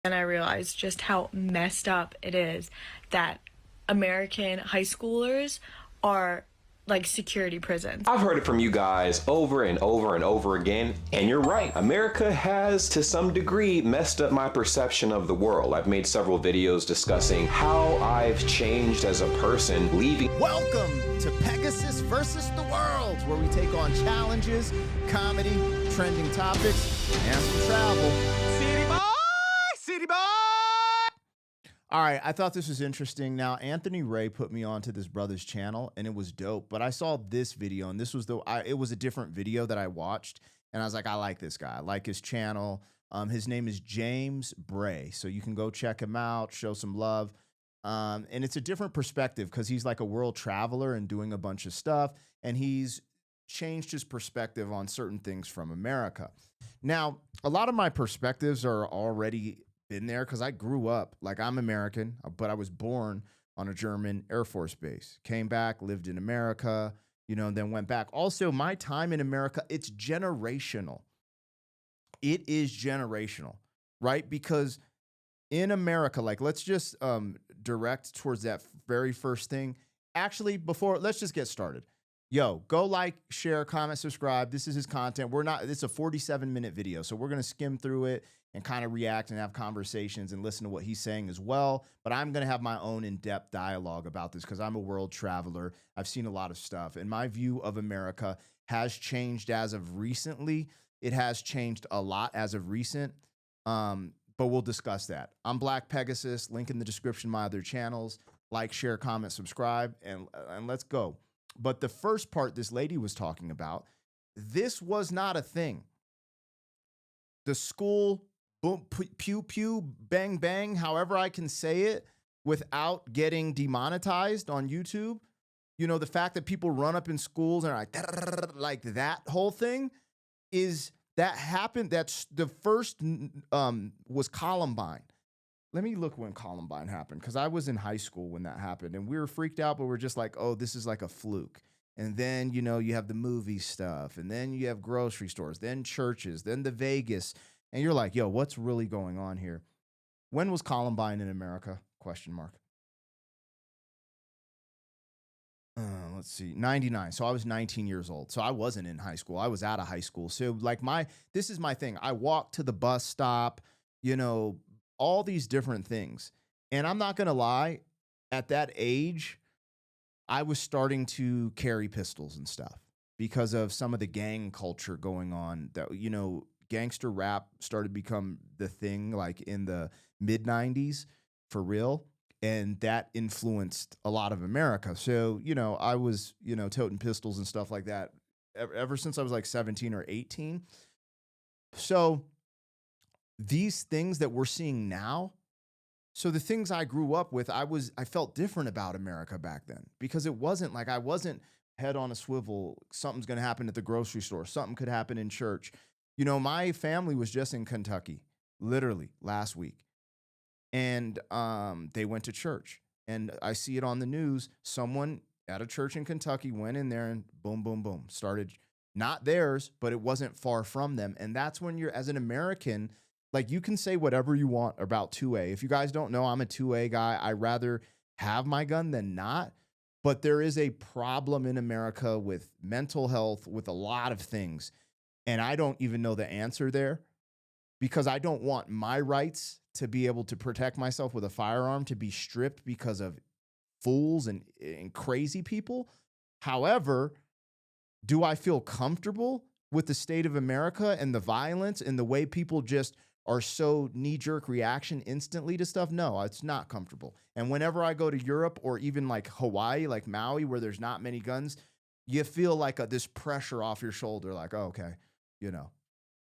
And I realized just how messed up it is that American high schoolers are like security prisons. I've heard it from you guys over and over and over again, and you're right. America has, to some degree, messed up my perception of the world. I've made several videos discussing how I've changed as a person, leaving. Welcome to Pegasus versus the World, where we take on challenges, comedy, trending topics, and some travel. City boy! City boy! All right, I thought this was interesting. Now, Anthony Ray put me onto this brother's channel, and it was dope. But I saw this video, and this was it was a different video that I watched, and I was like, I like this guy. I like his channel. His name is James Bray, so you can go check him out, show some love. And it's a different perspective because he's like a world traveler and doing a bunch of stuff, and he's changed his perspective on certain things from America. Now, a lot of my perspectives are already been there because I grew up like I'm American, but I was born on a German Air Force base. Came back, lived in America, and then went back. Also, my time in America, it's generational. It is generational, right? Because in America, like let's just direct towards that very first thing. Actually, let's just get started. Yo, go like, share, comment, subscribe. This is his content. It's a 47-minute video, so we're going to skim through it and kind of react and have conversations and listen to what he's saying as well. But I'm going to have my own in-depth dialogue about this because I'm a world traveler. I've seen a lot of stuff, and my view of America has changed as of recently. It has changed a lot as of recent, but we'll discuss that. I'm Black Pegasus. Link in the description, my other channels. Like, share, comment, subscribe, and let's go. But the first part this lady was talking about, this was not a thing. The school, boom, pew, pew, bang, bang, however I can say it without getting demonetized on YouTube. The fact that people run up in schools and are like that whole thing that happened. That's the first was Columbine. Let me look when Columbine happened, because I was in high school when that happened, and we were freaked out, but we're just like, oh, this is like a fluke. And then, you have the movie stuff, and then you have grocery stores, then churches, then the Vegas, and you're like, yo, what's really going on here? When was Columbine in America? Question mark. Let's see, 99. So I was 19 years old. So I wasn't in high school. I was out of high school. So like this is my thing. I walked to the bus stop, all these different things. And I'm not going to lie, at that age, I was starting to carry pistols and stuff because of some of the gang culture going on that, gangster rap started to become the thing like in the mid 90s for real. And that influenced a lot of America. So, I was, toting pistols and stuff like that ever since I was like 17 or 18. So these things that we're seeing now, so the things I grew up with, I felt different about America back then because it wasn't like I wasn't head on a swivel. Something's going to happen at the grocery store. Something could happen in church. My family was just in Kentucky, literally last week. And they went to church. And I see it on the news. Someone at a church in Kentucky went in there and boom, boom, boom, started not theirs, but it wasn't far from them. And that's when you're, as an American, like you can say whatever you want about 2A. If you guys don't know, I'm a 2A guy. I rather have my gun than not. But there is a problem in America with mental health, with a lot of things. And I don't even know the answer there because I don't want my rights to be able to protect myself with a firearm to be stripped because of fools and crazy people. However, do I feel comfortable with the state of America and the violence and the way people just are so knee-jerk reaction instantly to stuff? No, it's not comfortable. And whenever I go to Europe or even like Hawaii, like Maui, where there's not many guns, you feel like this pressure off your shoulder, like, oh, okay,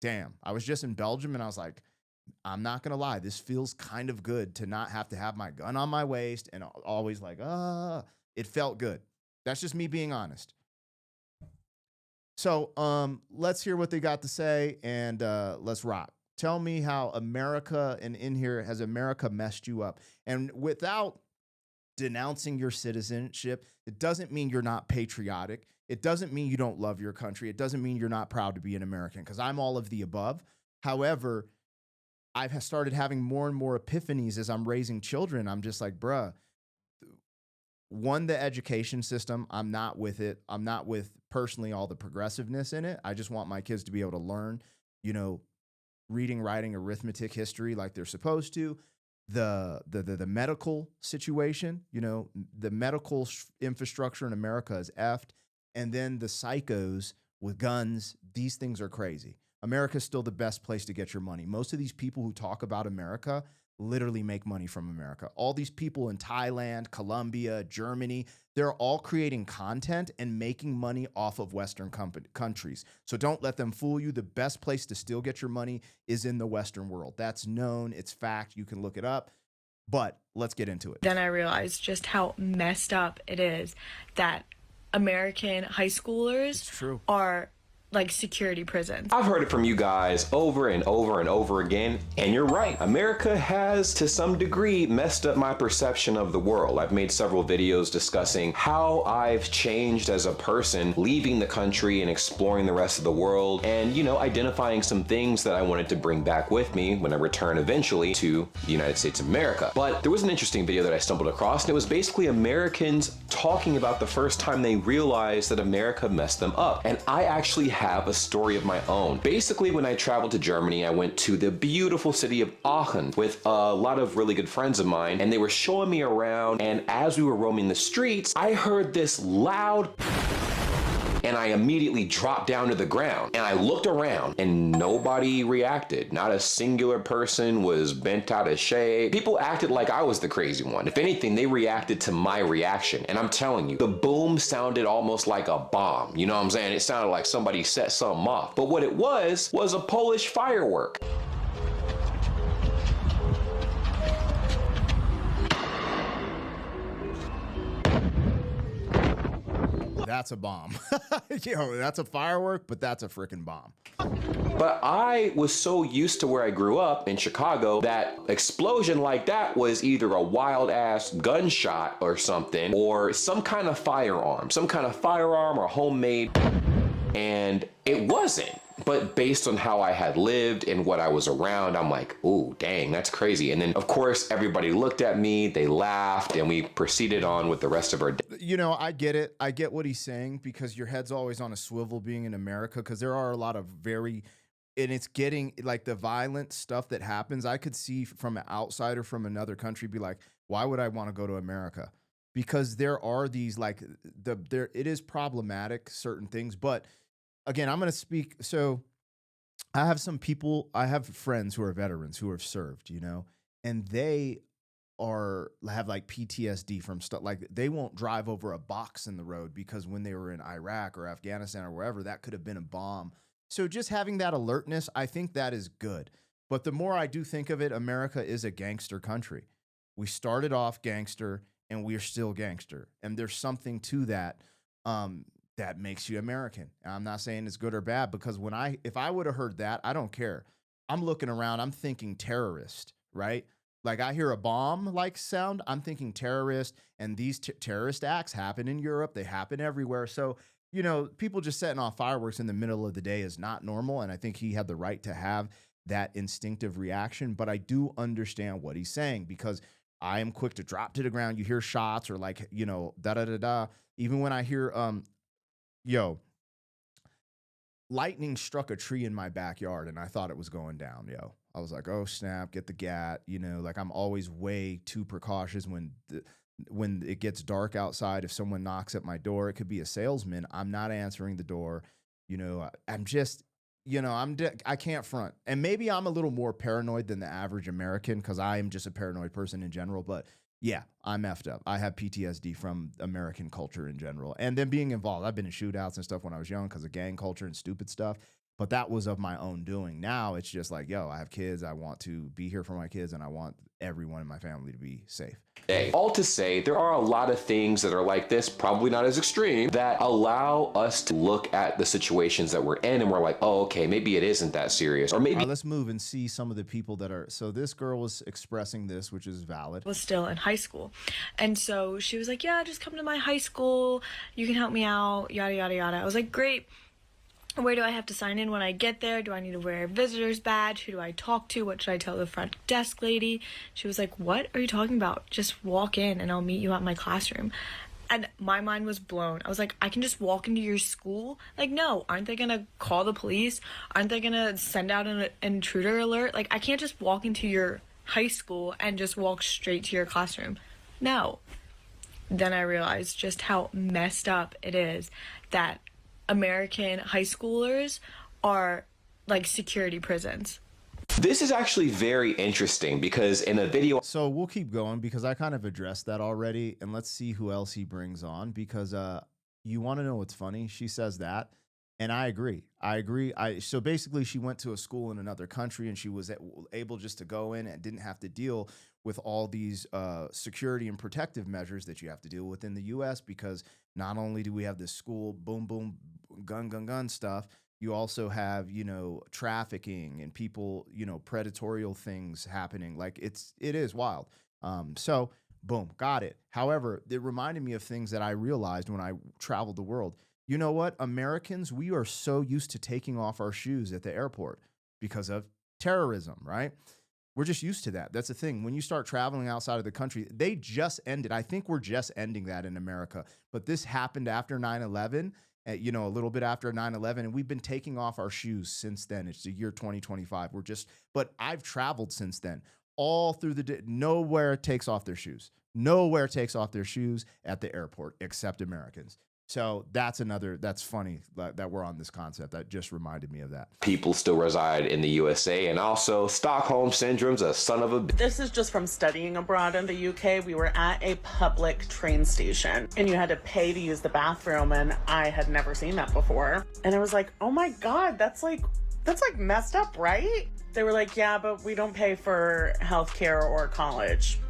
damn. I was just in Belgium and I was like, I'm not going to lie, this feels kind of good to not have to have my gun on my waist and always like, it felt good. That's just me being honest. So let's hear what they got to say and let's rock. Tell me how America and in here has America messed you up? And without denouncing your citizenship, it doesn't mean you're not patriotic. It doesn't mean you don't love your country. It doesn't mean you're not proud to be an American, because I'm all of the above. However, I've started having more and more epiphanies as I'm raising children. I'm just like, bruh, one, the education system, I'm not with it. I'm not with personally all the progressiveness in it. I just want my kids to be able to learn, you know, reading, writing, arithmetic, history like they're supposed to. The medical situation, you know, the medical infrastructure in America is effed. And then the psychos with guns, these things are crazy. America is still the best place to get your money. Most of these people who talk about America literally make money from America. All these people in Thailand, Colombia, Germany, they're all creating content and making money off of Western countries. So don't let them fool you. The best place to still get your money is in the Western world. That's known. It's fact. You can look it up. But let's get into it. Then I realized just how messed up it is that American high schoolers are like security prisons. I've heard it from you guys over and over and over again, and you're right. America has, to some degree, messed up my perception of the world. I've made several videos discussing how I've changed as a person, leaving the country and exploring the rest of the world, and, you know, identifying some things that I wanted to bring back with me when I return eventually to the United States of America. But there was an interesting video that I stumbled across, and it was basically Americans talking about the first time they realized that America messed them up. And I actually have a story of my own. Basically, when I traveled to Germany, I went to the beautiful city of Aachen with a lot of really good friends of mine, and they were showing me around, and as we were roaming the streets, I heard this loud and I immediately dropped down to the ground, and I looked around and nobody reacted. Not a singular person was bent out of shape. People acted like I was the crazy one. If anything, they reacted to my reaction. And I'm telling you, the boom sounded almost like a bomb. You know what I'm saying? It sounded like somebody set something off. But what it was a Polish firework. That's a bomb. Yo, that's a firework, but that's a freaking bomb. But I was so used to where I grew up in Chicago that explosion like that was either a wild ass gunshot or something, or some kind of firearm or homemade, and it wasn't. But based on how I had lived and what I was around, I'm like, ooh, dang, that's crazy. And then, of course, everybody looked at me, they laughed, and we proceeded on with the rest of our day. You know, I get it. I get what he's saying, because your head's always on a swivel being in America, because there are a lot of and it's getting, like, the violent stuff that happens. I could see from an outsider from another country be like, why would I want to go to America? Because there are these, like, it is problematic, certain things, but again, I'm going to speak. So I have friends who are veterans who have served, you know, and they have like PTSD from stuff. Like, they won't drive over a box in the road because when they were in Iraq or Afghanistan or wherever, that could have been a bomb. So just having that alertness, I think that is good. But the more I do think of it, America is a gangster country. We started off gangster and we're still gangster. And there's something to that. That makes you American. And I'm not saying it's good or bad, because if I would have heard that, I don't care. I'm looking around, I'm thinking terrorist, right? Like, I hear a bomb like sound, I'm thinking terrorist, and these terrorist acts happen in Europe, they happen everywhere. So, you know, people just setting off fireworks in the middle of the day is not normal, and I think he had the right to have that instinctive reaction, but I do understand what he's saying, because I am quick to drop to the ground. You hear shots or, like, you know, da-da-da-da. Even when I hear, lightning struck a tree in my backyard and I thought it was going down, yo. I was like, oh, snap, get the gat. You know, like, I'm always way too precautious when it gets dark outside. If someone knocks at my door, it could be a salesman. I'm not answering the door. You know, I'm just, you know, I can't front. And maybe I'm a little more paranoid than the average American, because I am just a paranoid person in general. But yeah, I'm effed up. I have PTSD from American culture in general. And then being involved. I've been in shootouts and stuff when I was young because of gang culture and stupid stuff. But that was of my own doing. Now it's just like, yo, I have kids. I want to be here for my kids, and I want everyone in my family to be safe. All to say, there are a lot of things that are like this, probably not as extreme, that allow us to look at the situations that we're in and we're like, oh, okay, maybe it isn't that serious. Or maybe. All right, let's move and see some of the people that are. So this girl was expressing this, which is valid. Was still in high school. And so she was like, yeah, just come to my high school. You can help me out, yada, yada, yada. I was like, great. where do I have to sign in when I get there? Do I need to wear a visitor's badge? Who do I talk to? What should I tell the front desk lady? She was like, what are you talking about? Just walk in and I'll meet you at my classroom. And my mind was blown. I was like, I can just walk into your school? Like, no, aren't they gonna call the police? Aren't they gonna send out an intruder alert? Like, I can't just walk into your high school and just walk straight to your classroom. No. Then I realized just how messed up it is that American high schoolers are like security prisons. This is actually very interesting because in a video, So we'll keep going because I kind of addressed that already, and let's see who else he brings on because you want to know what's funny? She says that, and I agree. So basically, she went to a school in another country, and she was able just to go in and didn't have to deal with all these security and protective measures that you have to deal with in the U.S. because not only do we have this school boom, boom, gun stuff, you also have, trafficking and people, predatorial things happening. Like it is wild. So boom, got it. However, it reminded me of things that I realized when I traveled the world. You know what? Americans, we are so used to taking off our shoes at the airport because of terrorism, right? We're just used to that. That's the thing. When you start traveling outside of the country, they just ended. I think we're just ending that in America. But this happened after 9/11, a little bit after 9/11, and we've been taking off our shoes since then. It's the year 2025. But I've traveled since then, all through the day. Nowhere takes off their shoes. Nowhere takes off their shoes at the airport except Americans. So that's funny that we're on this concept. That just reminded me of that. people still reside in the USA, and also Stockholm Syndrome's a son of a This is just from studying abroad in the UK. We were at a public train station and you had to pay to use the bathroom, and I had never seen that before. And I was like, oh my God, that's like messed up, right? They were like, yeah, but we don't pay for healthcare or college.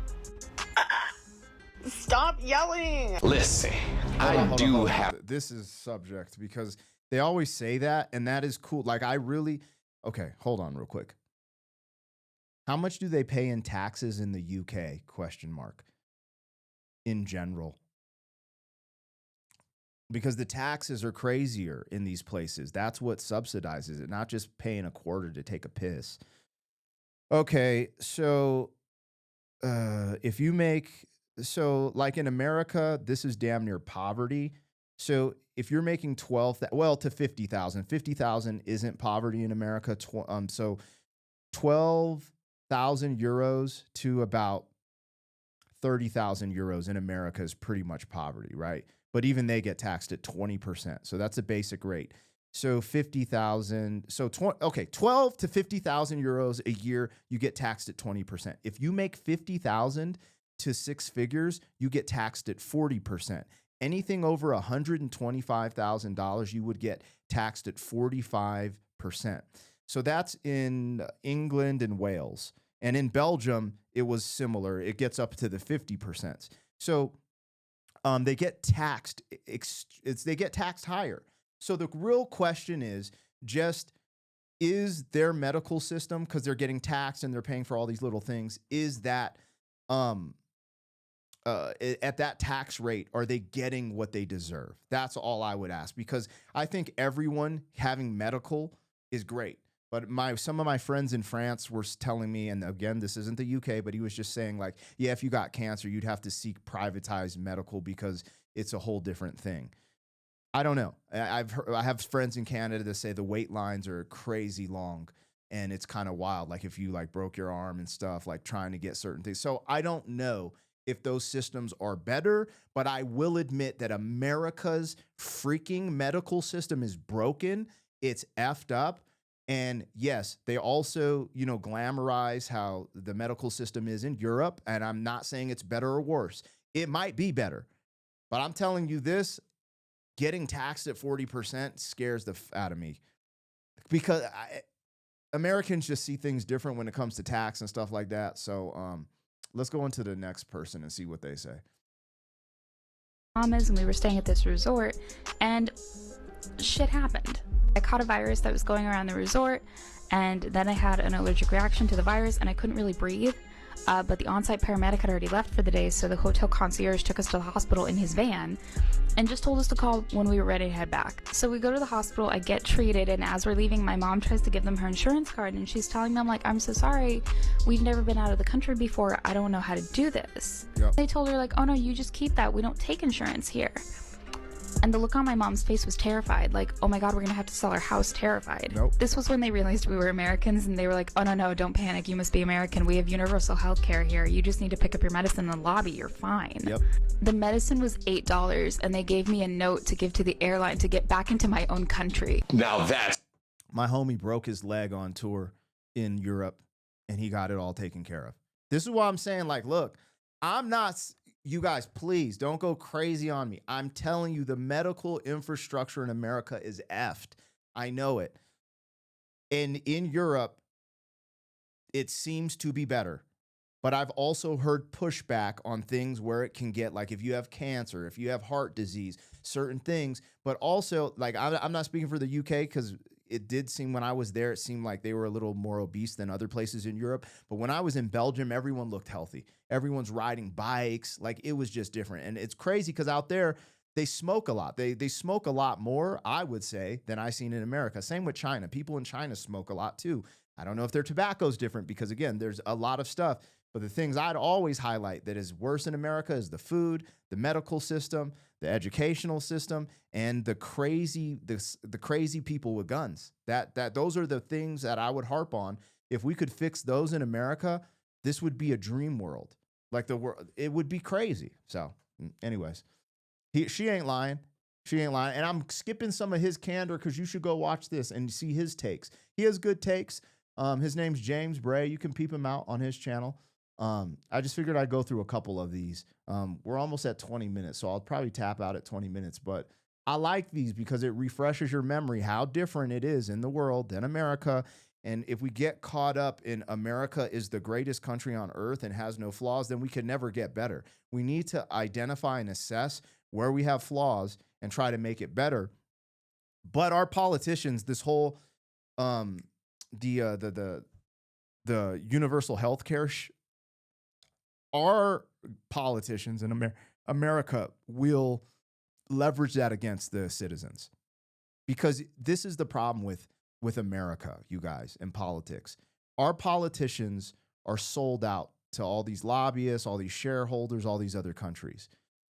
Stop yelling. Listen, Hold on. This is subject because they always say that, and that is cool. Like okay, hold on real quick. How much do they pay in taxes in the UK? ? In general. Because the taxes are crazier in these places. That's what subsidizes it, not just paying a quarter to take a piss. Okay, so if you make... So like in America, this is damn near poverty. So if you're making to 50,000, 50,000 isn't poverty in America. So 12,000 euros to about 30,000 euros in America is pretty much poverty, right? But even they get taxed at 20%. So that's a basic rate. So 50,000, 12 to 50,000 euros a year, you get taxed at 20%. If you make 50,000 to six figures, you get taxed at 40%. Anything over $125,000, you would get taxed at 45%. So that's in England and Wales. And in Belgium, it was similar. It gets up to the 50%. So they get taxed. They get taxed higher. So the real question is their medical system, because they're getting taxed and they're paying for all these little things, is that at that tax rate, are they getting what they deserve? That's all I would ask, because I think everyone having medical is great. But some of my friends in France were telling me, and again, this isn't the UK, but he was just saying like, yeah, if you got cancer, you'd have to seek privatized medical because it's a whole different thing. I don't know. I have friends in Canada that say the wait lines are crazy long, and it's kind of wild. Like if you like broke your arm and stuff, like trying to get certain things. So I don't know if those systems are better, but I will admit that America's freaking medical system is broken. It's effed up. And yes, they also, glamorize how the medical system is in Europe. And I'm not saying it's better or worse. It might be better. But I'm telling you this, getting taxed at 40% scares the out of me. Because Americans just see things different when it comes to tax and stuff like that. So let's go into the next person and see what they say. And we were staying at this resort, and shit happened. I caught a virus that was going around the resort, and then I had an allergic reaction to the virus, and I couldn't really breathe. but the on-site paramedic had already left for the day, so the hotel concierge took us to the hospital in his van and just told us to call when we were ready to head back. So we go to the hospital, I get treated, and as we're leaving, my mom tries to give them her insurance card, and she's telling them, like, I'm so sorry, we've never been out of the country before, I don't know how to do this. Yep. They told her, like, oh no, you just keep that, we don't take insurance here. And the look on my mom's face was terrified, like, oh my god, we're gonna have to sell our house, terrified. Nope. This was when they realized we were Americans, and they were like, oh no, don't panic, you must be American, we have universal health care here, you just need to pick up your medicine in the lobby, you're fine. Yep. The medicine was $8, and they gave me a note to give to the airline to get back into my own country. Now that's My homie broke his leg on tour in Europe, and he got it all taken care of. This is why I'm saying, like, look, I'm not, you guys, please don't go crazy on me. I'm telling you, the medical infrastructure in America is effed. I know it. And in Europe, it seems to be better. But I've also heard pushback on things where it can get, like, if you have cancer, if you have heart disease, certain things. But also, like, I'm not speaking for the UK, because it did seem when I was there, it seemed like they were a little more obese than other places in Europe. But when I was in Belgium, everyone looked healthy. Everyone's riding bikes. Like, it was just different. And it's crazy because out there, they smoke a lot. They smoke a lot more, I would say, than I seen in America. Same with China. People in China smoke a lot too. I don't know if their tobacco's different because, again, there's a lot of stuff. But the things I'd always highlight that is worse in America is the food, the medical system, the educational system, and the crazy people with guns. Those are the things that I would harp on. If we could fix those in America, this would be a dream world. Like, the world, it would be crazy. So, anyways, she ain't lying. She ain't lying. And I'm skipping some of his candor because you should go watch this and see his takes. He has good takes. His name's James Bray. You can peep him out on his channel. I just figured I'd go through a couple of these. We're almost at 20 minutes, so I'll probably tap out at 20 minutes. But I like these because it refreshes your memory how different it is in the world than America. And if we get caught up in America is the greatest country on earth and has no flaws, then we can never get better. We need to identify and assess where we have flaws and try to make it better. But our politicians, this whole the universal health care our politicians in America will leverage that against the citizens, because this is the problem with America, you guys, in politics. Our politicians are sold out to all these lobbyists, all these shareholders, all these other countries.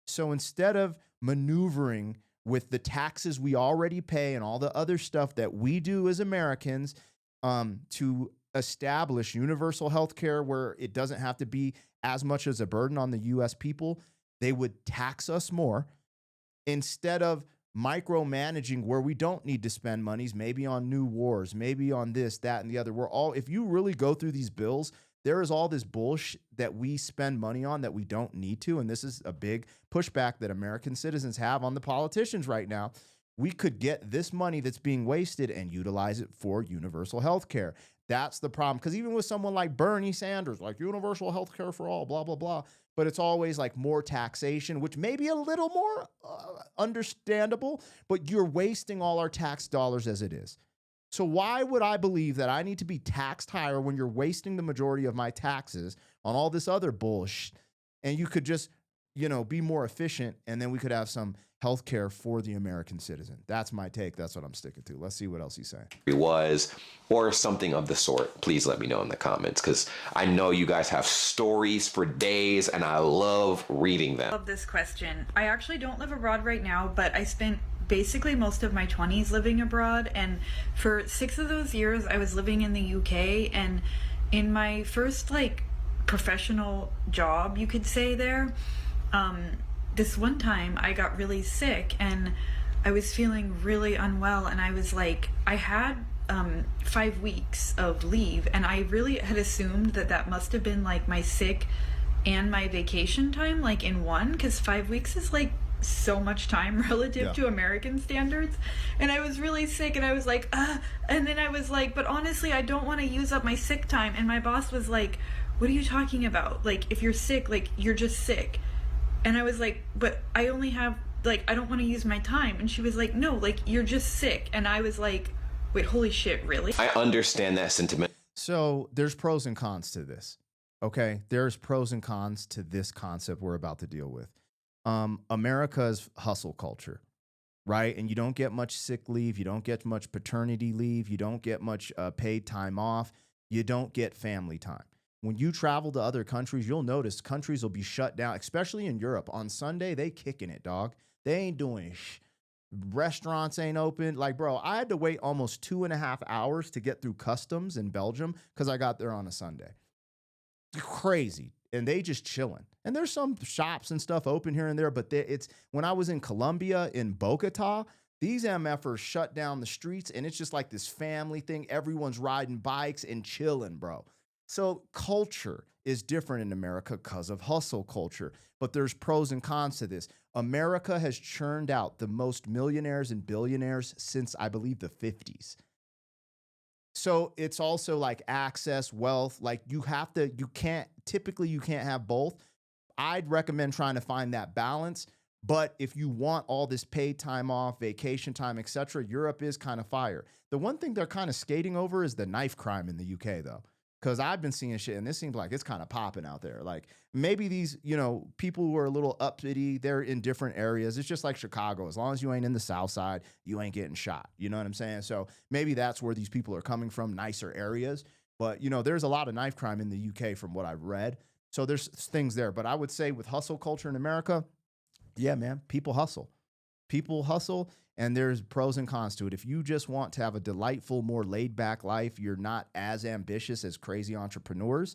So instead of maneuvering with the taxes we already pay and all the other stuff that we do as Americans to establish universal health care where it doesn't have to be as much as a burden on the U.S. people, they would tax us more instead of micromanaging where we don't need to spend monies, maybe on new wars, maybe on this, that, and the other. If you really go through these bills, there is all this bullshit that we spend money on that we don't need to. And this is a big pushback that American citizens have on the politicians right now. We could get this money that's being wasted and utilize it for universal health care. That's the problem. Because even with someone like Bernie Sanders, like universal health care for all, blah, blah, blah. But it's always like more taxation, which may be a little more understandable, but you're wasting all our tax dollars as it is. So why would I believe that I need to be taxed higher when you're wasting the majority of my taxes on all this other bullshit? And you could just, be more efficient, and then we could have some health care for the American citizen. That's my take. That's what I'm sticking to. Let's see what else he's saying. Was, or something of the sort. Please let me know in the comments, because I know you guys have stories for days and I love reading them. I love this question. I actually don't live abroad right now, but I spent basically most of my 20s living abroad, and for 6 of those years I was living in the UK. And in my first professional job, you could say there, this one time I got really sick and I was feeling really unwell, and I was I had 5 weeks of leave, and I really had assumed that must have been my sick and my vacation time in one, because 5 weeks is so much time relative to American standards. And I was really sick, and I was and then I was but honestly I don't want to use up my sick time. And my boss was what are you talking about? If you're sick, you're just sick. And I was but I only have I don't want to use my time. And she was no, you're just sick. And I was wait, holy shit, really? I understand that sentiment. So there's pros and cons to this. Okay, there's pros and cons to this concept we're about to deal with. America's hustle culture, right? And you don't get much sick leave, you don't get much paternity leave, you don't get much paid time off, you don't get family time. When you travel to other countries, you'll notice countries will be shut down, especially in Europe. On Sunday, they kicking it, dog. They ain't doing restaurants ain't open. Like, bro, I had to wait almost 2.5 hours to get through customs in Belgium because I got there on a Sunday. Crazy. And they just chilling. And there's some shops and stuff open here and there, but it's when I was in Colombia, in Bogota, these MFers shut down the streets, and it's just like this family thing. Everyone's riding bikes and chilling, bro. So culture is different in America because of hustle culture, but there's pros and cons to this. America has churned out the most millionaires and billionaires since, I believe, the 50s. So it's also like access, wealth, like you can't have both. I'd recommend trying to find that balance. But if you want all this paid time off, vacation time, etc., Europe is kind of fire. The one thing they're kind of skating over is the knife crime in the UK, though. Because I've been seeing shit, and this seems like it's kind of popping out there. Like maybe these, people who are a little uppity, they're in different areas. It's just like Chicago. As long as you ain't in the South Side, you ain't getting shot. You know what I'm saying? So maybe that's where these people are coming from, nicer areas. But, there's a lot of knife crime in the UK from what I've read. So there's things there. But I would say with hustle culture in America, yeah, man, people hustle. People hustle, and there's pros and cons to it. If you just want to have a delightful, more laid-back life, you're not as ambitious as crazy entrepreneurs,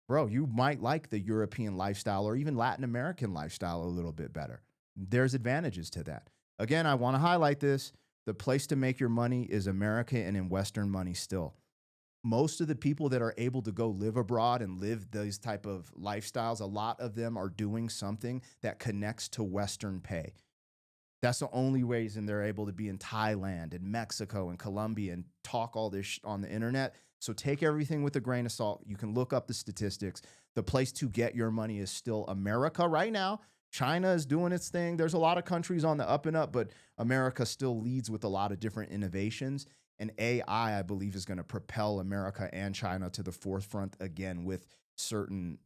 bro, you might like the European lifestyle or even Latin American lifestyle a little bit better. There's advantages to that. Again, I want to highlight this. The place to make your money is America and in Western money still. Most of the people that are able to go live abroad and live those type of lifestyles, a lot of them are doing something that connects to Western pay. That's the only reason they're able to be in Thailand and Mexico and Colombia and talk all this on the internet. So take everything with a grain of salt. You can look up the statistics. The place to get your money is still America right now. China is doing its thing. There's a lot of countries on the up and up, but America still leads with a lot of different innovations. And AI, I believe, is going to propel America and China to the forefront again with certain,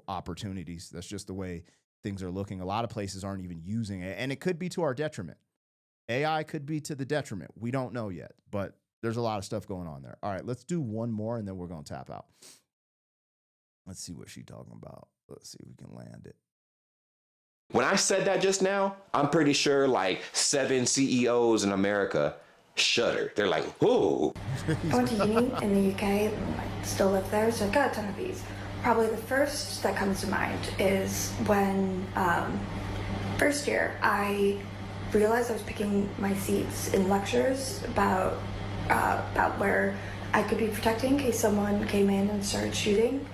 opportunities. That's just the way things are looking. A lot of places aren't even using it, and it could be to our detriment. AI could be to the detriment. We don't know yet, but there's a lot of stuff going on there. All right, let's do one more, and then we're going to tap out. Let's see what she's talking about. Let's see if we can land it. When I said that just now, I'm pretty sure like 7 CEOs in America shudder. They're like, whoa. I went to uni in the UK and I still live there, so I've got a ton of these. Probably the first that comes to mind is when, first year, I realized I was picking my seats in lectures about where I could be protecting in case someone came in and started shooting.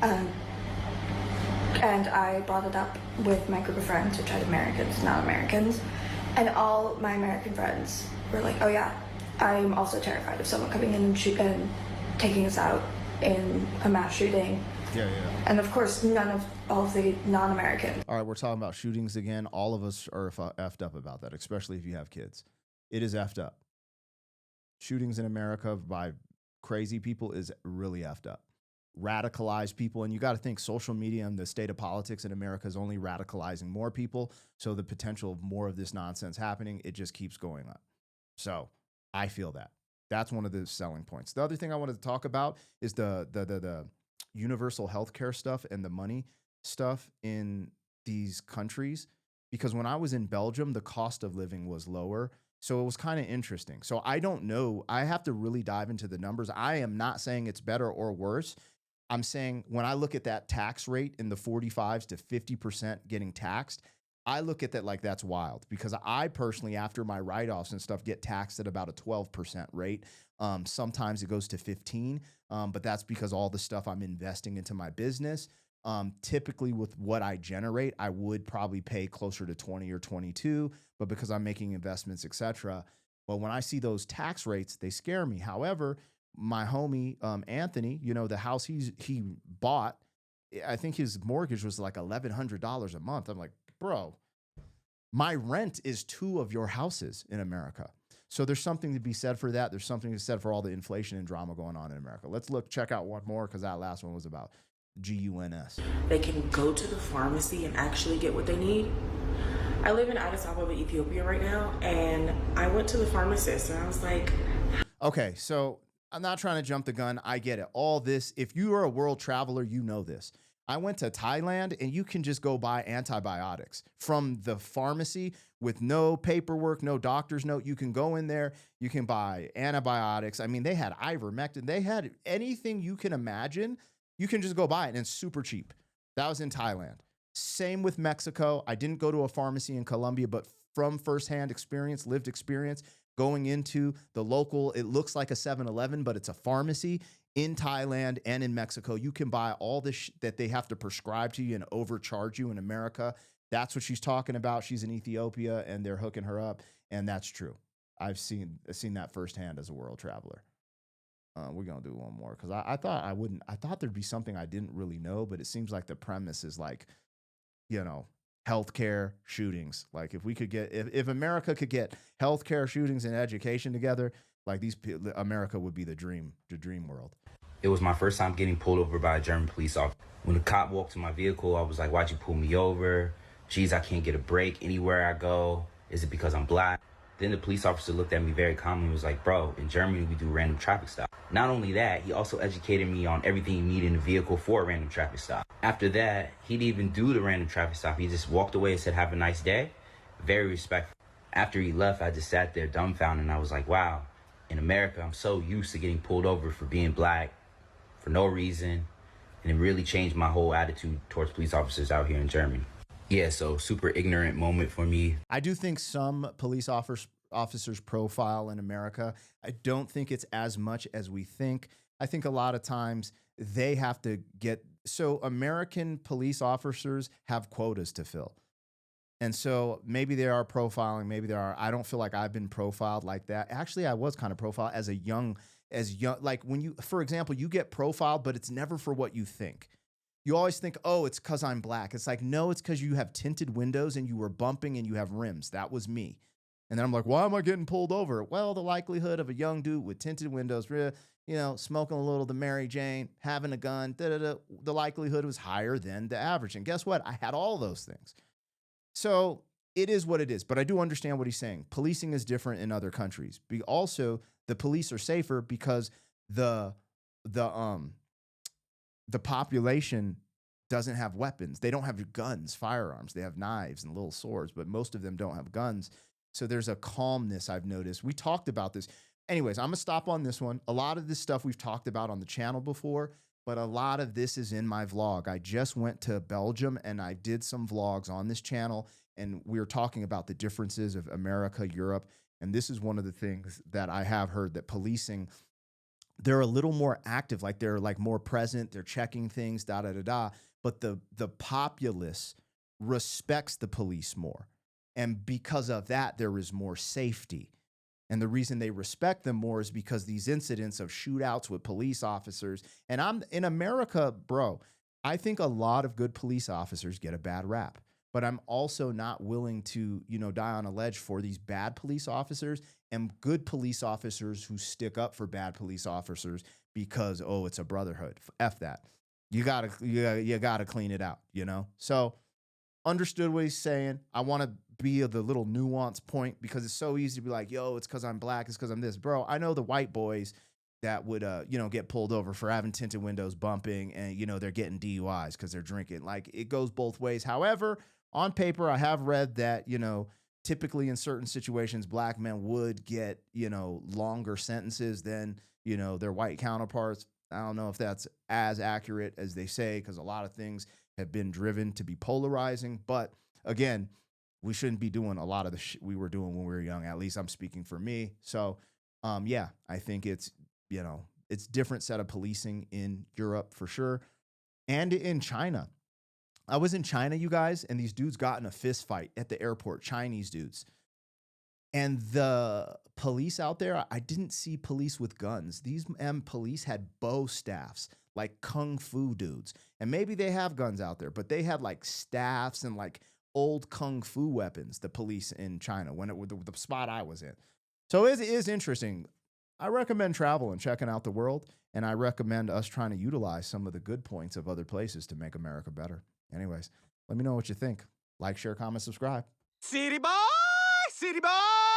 And I brought it up with my group of friends, which had Americans, not Americans. And all my American friends were like, oh yeah, I'm also terrified of someone coming in and taking us out in a mass shooting. Yeah. And of course, none of all of the non-Americans. All right, we're talking about shootings again. All of us are effed up about that, especially if you have kids. It is effed up. Shootings in America by crazy people is really effed up. Radicalized people, and you got to think social media and the state of politics in America is only radicalizing more people. So the potential of more of this nonsense happening, it just keeps going up. So I feel that. That's one of the selling points. The other thing I wanted to talk about is the universal healthcare stuff and the money stuff in these countries. Because when I was in Belgium, the cost of living was lower. So it was kind of interesting. So I don't know. I have to really dive into the numbers. I am not saying it's better or worse. I'm saying when I look at that tax rate in the 45s to 50% getting taxed, I look at that like that's wild, because I personally, after my write-offs and stuff, get taxed at about a 12% rate. Sometimes it goes to 15, but that's because all the stuff I'm investing into my business. Typically with what I generate, I would probably pay closer to 20 or 22, but because I'm making investments, etc. But when I see those tax rates, they scare me. However, my homie, Anthony, the house he bought, I think his mortgage was like $1,100 a month. I'm like, bro, my rent is 2 of your houses in America. So there's something to be said for that. There's something to be said for all the inflation and drama going on in America. Let's check out one more, because that last one was about Guns. They can go to the pharmacy and actually get what they need. I live in Addis Ababa, Ethiopia right now, and I went to the pharmacist and I was like, okay, so I'm not trying to jump the gun. I get it. All this, if you are a world traveler, you know this. I went to Thailand and you can just go buy antibiotics from the pharmacy with no paperwork, no doctor's note. You can go in there, you can buy antibiotics. I mean, they had ivermectin, they had anything you can imagine. You can just go buy it and it's super cheap. That was in Thailand. Same with Mexico. I didn't go to a pharmacy in Colombia, but from firsthand experience, lived experience, going into the local, it looks like a 7-Eleven, but it's a pharmacy in Thailand and in Mexico. You can buy all this that they have to prescribe to you and overcharge you in America. That's what she's talking about. She's in Ethiopia and they're hooking her up. And that's true. I've seen that firsthand as a world traveler. We're going to do one more because I thought there'd be something I didn't really know, but it seems like the premise is like, you know, healthcare shootings. Like if we could get, if America could get healthcare shootings and education together, like America would be the dream world. It was my first time getting pulled over by a German police officer. When the cop walked to my vehicle, I was like, why'd you pull me over? Geez, I can't get a break anywhere I go. Is it because I'm black? Then the police officer looked at me very calmly and was like, bro, in Germany, we do random traffic stops. Not only that, he also educated me on everything you need in the vehicle for a random traffic stop. After that, he didn't even do the random traffic stop. He just walked away and said, have a nice day. Very respectful. After he left, I just sat there dumbfounded and I was like, wow, in America, I'm so used to getting pulled over for being black for no reason. And it really changed my whole attitude towards police officers out here in Germany. Yeah, so super ignorant moment for me. I do think some police officers profile in America. I don't think it's as much as we think. I think a lot of times they have to so American police officers have quotas to fill. And so maybe they are profiling, maybe they are. I don't feel like I've been profiled like that. Actually, I was kind of profiled as young, like when you, for example, you get profiled, but it's never for what you think. You always think, oh, it's because I'm black. It's like, no, it's because you have tinted windows and you were bumping and you have rims. That was me. And then I'm like, why am I getting pulled over? Well, the likelihood of a young dude with tinted windows, smoking a little the Mary Jane, having a gun, the likelihood was higher than the average. And guess what? I had all those things. So it is what it is. But I do understand what he's saying. Policing is different in other countries. Also, the police are safer because the population doesn't have weapons. They don't have guns, firearms. They have knives and little swords, but most of them don't have guns. So there's a calmness I've noticed. We talked about this. Anyways, I'm going to stop on this one. A lot of this stuff we've talked about on the channel before, but a lot of this is in my vlog. I just went to Belgium and I did some vlogs on this channel, and we were talking about the differences of America, Europe. And this is one of the things that I have heard, that policing, they're a little more active, like they're like more present, they're checking things, but the populace respects the police more. And because of that, there is more safety. And the reason they respect them more is because these incidents of shootouts with police officers, and I'm in America, bro, I think a lot of good police officers get a bad rap, but I'm also not willing to, die on a ledge for these bad police officers and good police officers who stick up for bad police officers because, oh, it's a brotherhood. F that. You gotta clean it out, So understood what he's saying. I want to be the little nuance point because it's so easy to be like, yo, it's because I'm black, it's because I'm this. Bro, I know the white boys that would, get pulled over for having tinted windows, bumping, and, they're getting DUIs because they're drinking. Like, it goes both ways. However, on paper, I have read that, typically in certain situations, black men would get, longer sentences than, their white counterparts. I don't know if that's as accurate as they say, because a lot of things have been driven to be polarizing. But again, we shouldn't be doing a lot of the shit we were doing when we were young. At least I'm speaking for me. So, I think it's different set of policing in Europe for sure. And in China. I was in China, you guys, and these dudes got in a fist fight at the airport, Chinese dudes. And the police out there, I didn't see police with guns. These police had bow staffs, like kung fu dudes. And maybe they have guns out there, but they had like staffs and like old kung fu weapons, the police in China, when it was the spot I was in. So it is interesting. I recommend travel and checking out the world, and I recommend us trying to utilize some of the good points of other places to make America better. Anyways, let me know what you think. Like, share, comment, subscribe. City boy, city boy.